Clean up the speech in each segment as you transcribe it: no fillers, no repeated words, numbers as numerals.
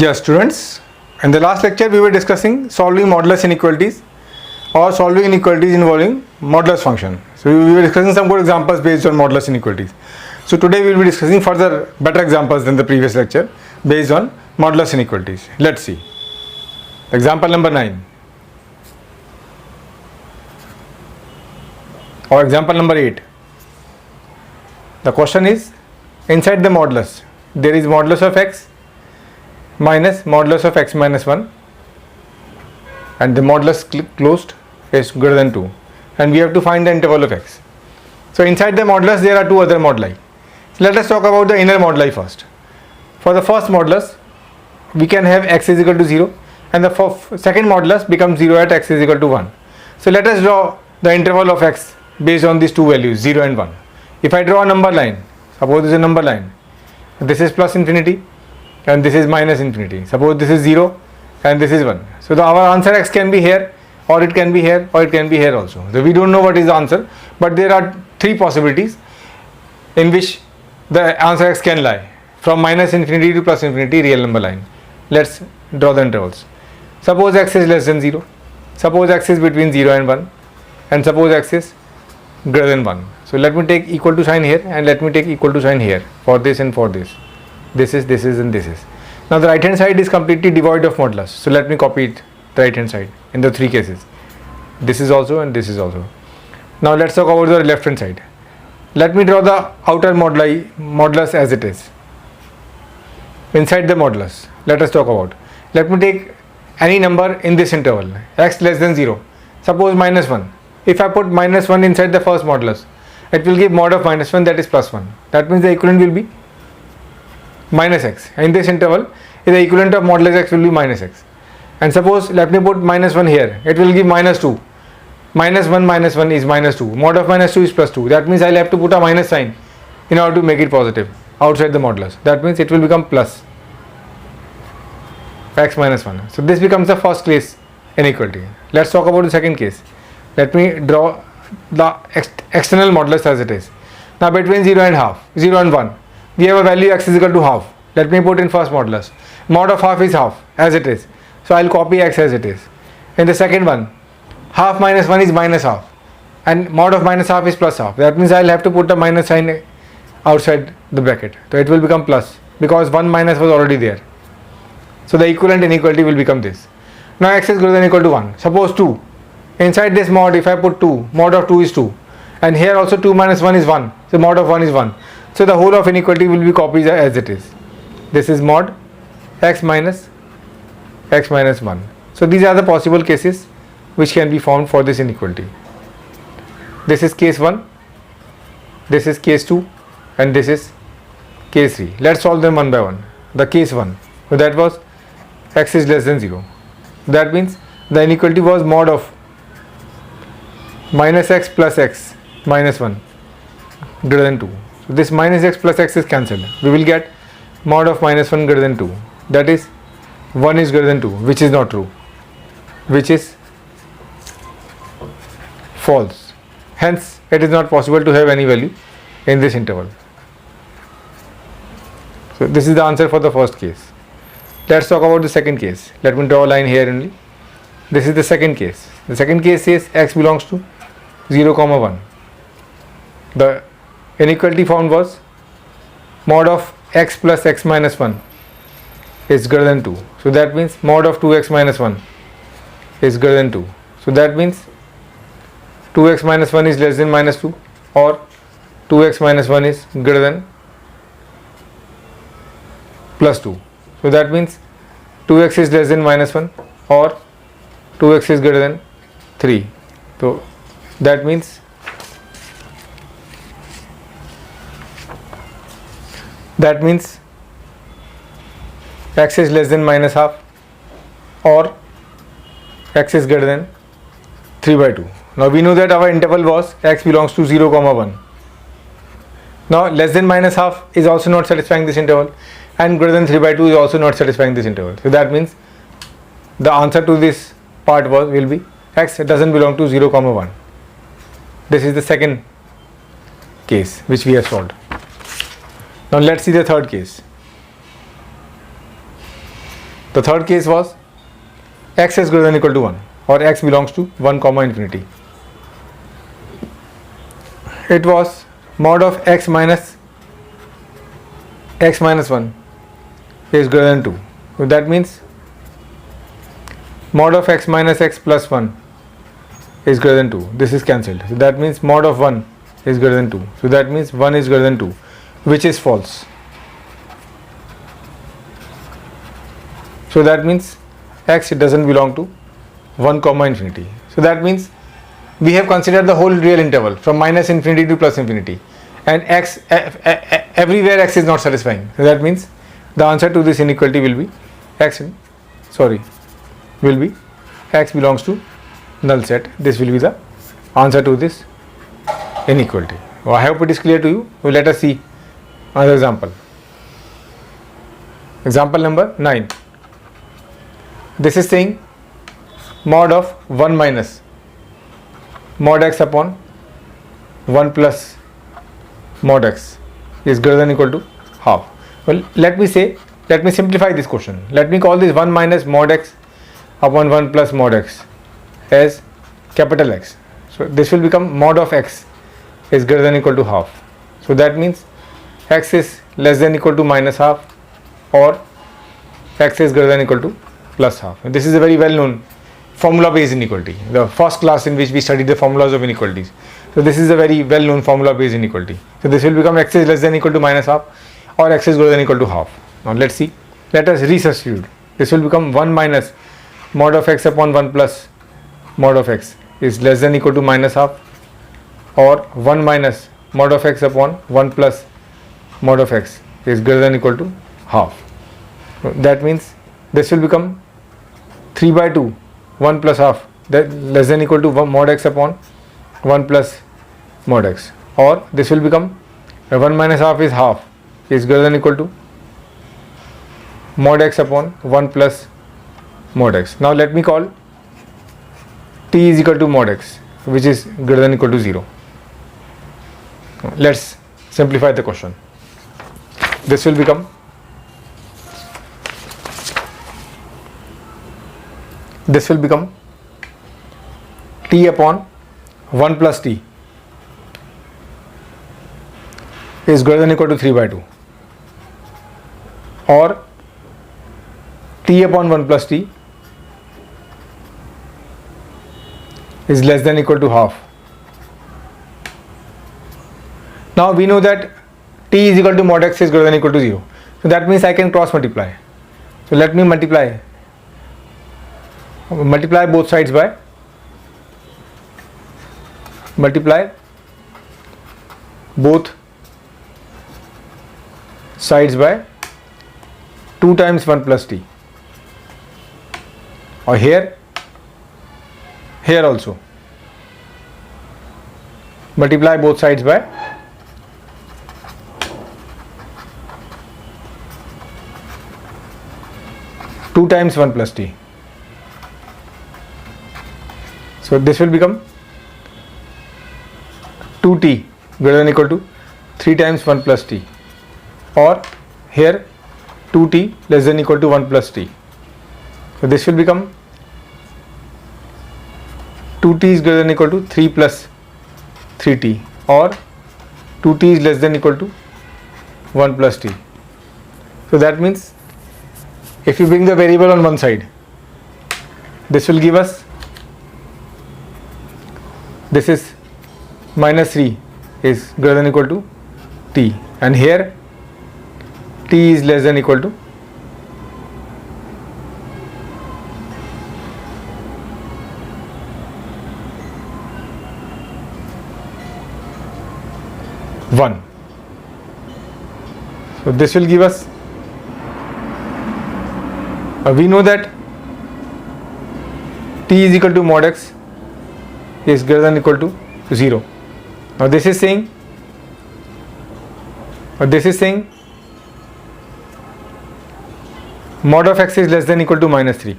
Yes, students, in the last lecture we were discussing solving modulus inequalities or solving inequalities involving modulus function. So we were discussing some good examples based on modulus inequalities. So today we will be discussing further better examples than the previous lecture based on modulus inequalities. Let's see. Example number 9 or example number 8. The question is, inside the modulus there is modulus of x minus modulus of x minus 1 and the modulus closed is greater than 2 and we have to find the interval of x. So inside the modulus there are two other moduli. So let us talk about the inner moduli first. For the first modulus we can have x is equal to 0 and the second modulus becomes 0 at x is equal to 1. So let us draw the interval of x based on these two values 0 and 1. If I draw a number line, suppose this is a number line, this is plus infinity and this is minus infinity. Suppose this is 0 and this is 1. So our answer x can be here or it can be here or it can be here also. So we don't know what is the answer, but there are three possibilities in which the answer x can lie, from minus infinity to plus infinity real number line. Let's draw the intervals. Suppose x is less than 0, suppose x is between 0 and 1, and suppose x is greater than 1. So let me take equal to sign here and let me take equal to sign here for this and for this. This is and this is. Now the right hand side is completely devoid of modulus. So let me copy it, the right hand side, in the three cases. This is also and this is also. Now let's talk about the left hand side. Let me draw the outer modulus as it is. Inside the modulus, let us talk about. Let me take any number in this interval, x less than 0. Suppose minus 1. If I put minus 1 inside the first modulus, it will give mod of minus 1, that is plus 1. That means the equivalent will be minus x. In this interval, the equivalent of modulus x will be minus x. And suppose let me put minus 1 here, it will give minus 2. Minus 1 is minus 2. Mod of minus 2 is plus 2. That means I will have to put a minus sign in order to make it positive outside the modulus. That means it will become plus x minus 1. So this becomes the first case inequality. Let's talk about the second case. Let me draw the external modulus as it is. Now between 0 and 1, we have a value x is equal to half. Let me put in first modulus. Mod of half is half as it is. So I will copy x as it is. In the second one, half minus 1 is minus half and mod of minus half is plus half. That means I will have to put a minus sign outside the bracket. So it will become plus because 1 minus was already there. So the equivalent inequality will become this. Now x is greater than or equal to 1. Suppose 2. Inside this mod, if I put 2, mod of 2 is 2. And here also 2 minus 1 is 1. So mod of 1 is 1. So the whole of inequality will be copied as it is. This is mod x minus 1. So these are the possible cases which can be found for this inequality. This is case 1, this is case 2, and this is case 3. Let's solve them one by one. The case 1, so that was x is less than 0. That means the inequality was mod of minus x plus x minus 1 greater than 2. So this minus x plus x is cancelled. We will get mod of minus 1 greater than 2. That is 1 is greater than 2, which is not true, which is false. Hence it is not possible to have any value in this interval. So this is the answer for the first case. Let's talk about the second case. Let me draw a line here only. This is the second case. The second case says x belongs to 0, 1. The inequality found was mod of x plus x minus 1 is greater than 2. So that means mod of 2x minus 1 is greater than 2. So that means 2x minus 1 is less than minus 2 or 2x minus 1 is greater than plus 2. So that means 2x is less than minus 1 or 2x is greater than 3. So that means x is less than minus half or x is greater than 3 by 2. Now we know that our interval was x belongs to 0, 1. Now less than minus half is also not satisfying this interval and greater than 3 by 2 is also not satisfying this interval. So that means the answer to this part will be x doesn't belong to 0, 1. This is the second case which we have solved. Now let's see the third case. The third case was x is greater than or equal to 1 or x belongs to 1 comma infinity. It was mod of x minus 1 is greater than 2. So that means mod of x minus x plus 1 is greater than 2. This is cancelled. So that means mod of 1 is greater than 2. So that means 1 is greater than 2, which is false. So that means x doesn't belong to 1 comma infinity. So that means we have considered the whole real interval from minus infinity to plus infinity, and x everywhere x is not satisfying. So that means the answer to this inequality will be x belongs to null set. This will be the answer to this inequality. Well, I hope it is clear to you. Well, let us see another example. Example number 9. This is saying mod of 1 minus mod x upon 1 plus mod x is greater than or equal to half. Well, let me simplify this question. Let me call this 1 minus mod x upon 1 plus mod x as capital X. So this will become mod of x is greater than or equal to half. So that means x is less than or equal to minus half, or x is greater than or equal to plus half. And this is a very well known formula based inequality, the first class in which we studied the formulas of inequalities. So this is a very well known formula based inequality. So this will become x is less than or equal to minus half, or x is greater than or equal to half. Now let's see. Let us resubstitute. This will become 1 minus mod of x upon 1 plus mod of x is less than or equal to minus half, or 1 minus mod of x upon 1 plus mod of x is greater than or equal to half. That means this will become 3 by 2 1 plus half, that less than or equal to mod x upon 1 plus mod x, or this will become 1 minus half is half is greater than or equal to mod x upon 1 plus mod x. Now let me call t is equal to mod x, which is greater than or equal to 0. Let's simplify the question. This will become t upon 1 plus t is greater than or equal to 3 by 2, or t upon 1 plus t is less than or equal to half. Now we know that t is equal to mod x is greater than or equal to 0. So that means I can cross multiply. So let me multiply both sides by sides by 2 times 1 plus t, or here also multiply both sides by 2 times 1 plus t. So this will become 2t greater than or equal to 3 times 1 plus t, or here 2t less than or equal to 1 plus t. So this will become 2t is greater than or equal to 3 plus 3t, or 2t is less than or equal to 1 plus t. So that means if you bring the variable on one side, this will give us, this is minus 3 is greater than or equal to t, and here t is less than or equal to 1. So this will give us, we know that t is equal to mod x is greater than or equal to 0. Now this is saying mod of x is less than or equal to minus 3,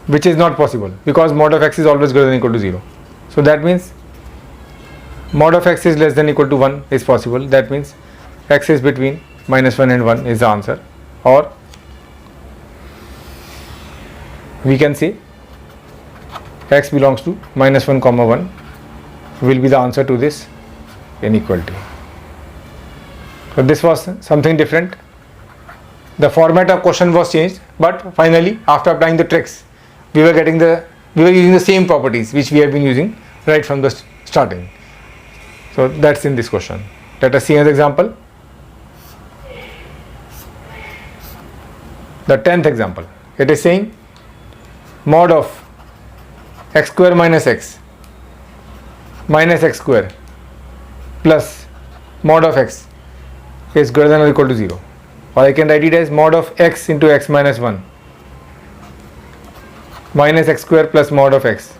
which is not possible because mod of x is always greater than or equal to 0. So that means mod of x is less than or equal to 1 is possible. That means x is between minus 1 and 1 is the answer, or we can say x belongs to minus 1 comma 1 will be the answer to this inequality. So this was something different. The format of question was changed, but finally after applying the tricks we were using the same properties which we have been using right from the starting. So that's in this question. Let us see another example. The 10th example. It is saying mod of x square minus x square plus mod of x is greater than or equal to 0, or I can write it as mod of x into x minus 1 minus x square plus mod of x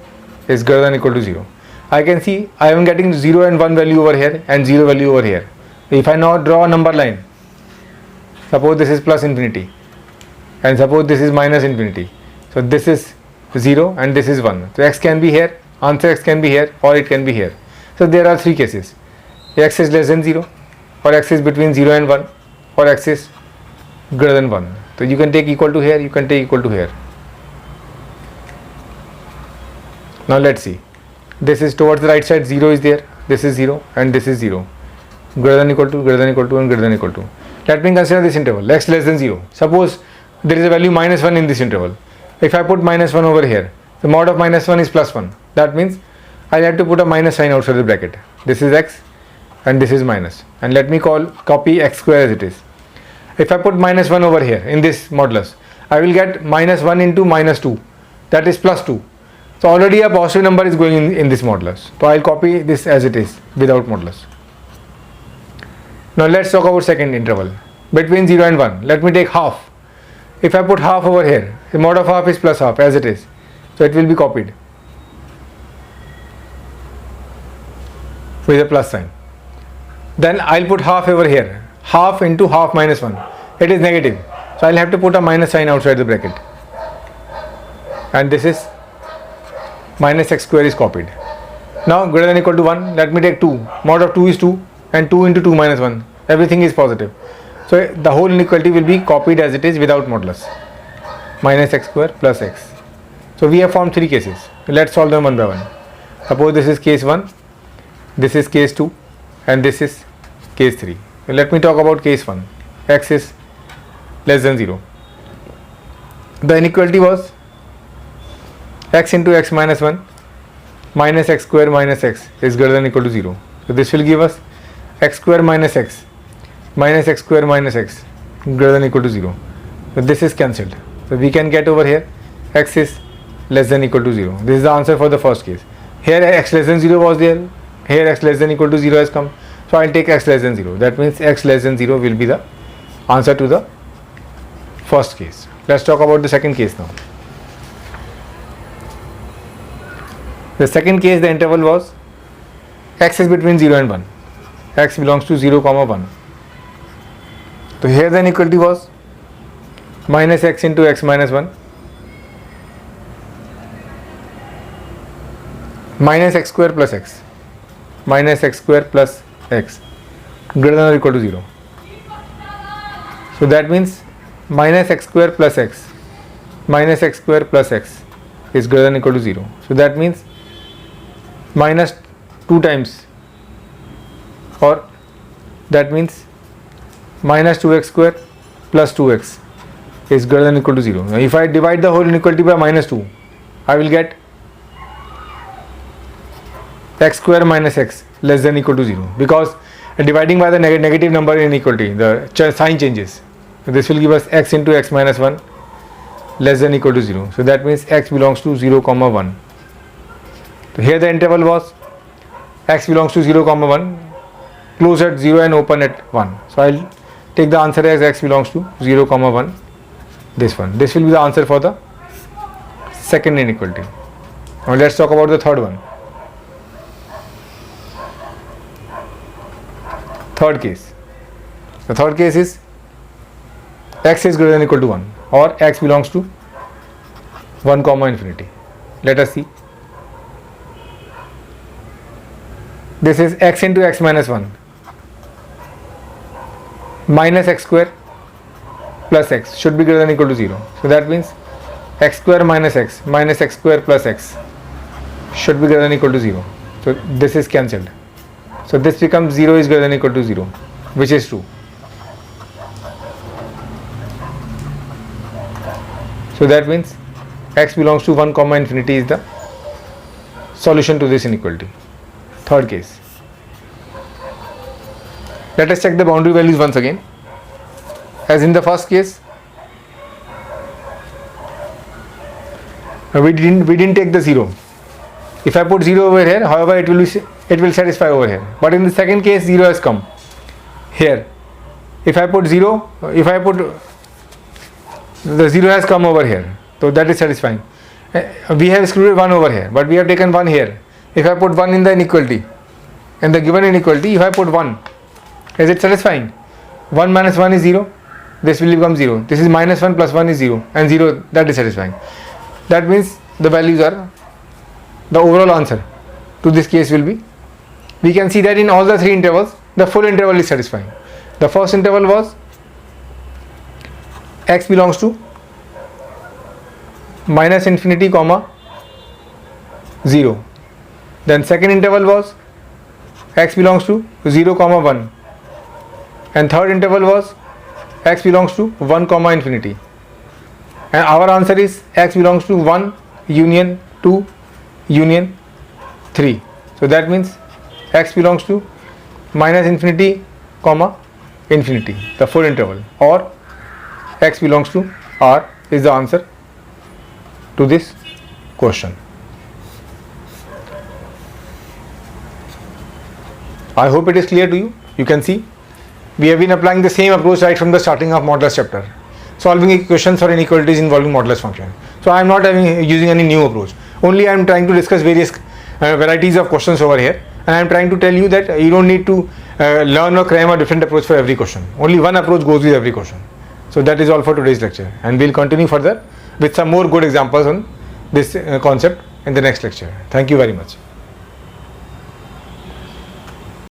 is greater than or equal to 0. I can see I am getting 0 and 1 value over here and 0 value over here. If I now draw a number line, suppose this is plus infinity and suppose this is minus infinity, so this is 0 and this is 1. So x can be here, answer x can be here, or it can be here. So there are three cases: x is less than 0, or x is between 0 and 1, or x is greater than 1. So you can take equal to here, you can take equal to here. Now let's see. This is towards the right side, 0 is there, this is 0 and this is 0. Greater than equal to, greater than equal to, and greater than equal to. Let me consider this interval, x less than 0. Suppose there is a value minus 1 in this interval. If I put minus 1 over here, the mod of minus 1 is plus 1. That means I have to put a minus sign outside the bracket. This is x and this is minus. And let me copy x square as it is. If I put minus 1 over here in this modulus, I will get minus 1 into minus 2. That is plus 2. So already a positive number is going in this modulus. So I will copy this as it is without modulus. Now let's talk about second interval. Between 0 and 1, let me take half. If I put half over here, the mod of half is plus half as it is. So it will be copied with a plus sign. Then I'll put half over here. Half into half minus 1. It is negative. So I'll have to put a minus sign outside the bracket. And this is minus x square is copied. Now greater than or equal to 1, let me take 2. Mod of 2 is 2 and 2 into 2 minus 1. Everything is positive. So the whole inequality will be copied as it is without modulus. Minus x square plus x. So we have formed three cases. Let's solve them one by one. Suppose this is case 1, this is case 2 and this is case 3. Let me talk about case 1. X is less than 0. The inequality was x into x minus 1 minus x square minus x is greater than or equal to 0. So this will give us x square minus x square minus x greater than or equal to 0. So this is cancelled. So we can get over here x is less than or equal to 0. This is the answer for the first case. Here x less than 0 was there. Here x less than or equal to 0 has come. So I will take x less than 0. That means x less than 0 will be the answer to the first case. Let's talk about the second case now. The second case, the interval was x is between 0 and 1. X belongs to 0 comma 1. So here the inequality was minus x into x minus 1 minus x square plus x minus x square plus x greater than or equal to 0. So that means minus x square plus x minus x square plus x is greater than or equal to 0. So that means minus 2 times, or that means minus 2x square plus 2x is greater than or equal to 0. Now if I divide the whole inequality by minus 2, I will get x square minus x less than or equal to 0, because dividing by the negative number in inequality, the sign changes. So this will give us x into x minus 1 less than or equal to 0. So that means x belongs to 0 comma 1. So here the interval was x belongs to 0 comma 1, close at 0 and open at 1. So I will take the answer as x belongs to 0 comma 1, this one. This will be the answer for the second inequality. Now let's talk about the third one. Third case. The third case is x is greater than or equal to 1, or x belongs to 1 comma infinity. Let us see. This is x into x minus 1 minus x square plus x should be greater than or equal to 0. So that means x square minus x square plus x should be greater than equal to 0. So this is cancelled. So this becomes 0 is greater than equal to 0, which is true. So that means x belongs to 1 comma infinity is the solution to this inequality. Third case. Let us check the boundary values once again. As in the first case, we didn't take the 0. If I put 0 over here, however it will satisfy over here. But in the second case, 0 has come here. If I put the 0 has come over here, so that is satisfying. We have excluded 1 over here, but we have taken 1 here. If I put 1 in the inequality, in the given inequality, if I put 1, is it satisfying? 1 minus 1 is 0. This will become 0. This is minus 1 plus 1 is 0, and 0, that is satisfying. That means the values are, the overall answer to this case will be, we can see that in all the 3 intervals, the full interval is satisfying. The first interval was x belongs to minus infinity comma 0. Then second interval was x belongs to 0 comma 1. And third interval was x belongs to 1 comma infinity. And our answer is x belongs to 1 union 2 union 3. So that means x belongs to minus infinity comma infinity, the full interval, or x belongs to R is the answer to this question. I hope it is clear to you. You can see we have been applying the same approach right from the starting of modulus chapter, solving equations for inequalities involving modulus function. So I am not using any new approach. Only I am trying to discuss various varieties of questions over here, and I am trying to tell you that you don't need to learn or cram a different approach for every question. Only one approach goes with every question. So that is all for today's lecture, and we'll continue further with some more good examples on this concept in the next lecture. Thank you very much.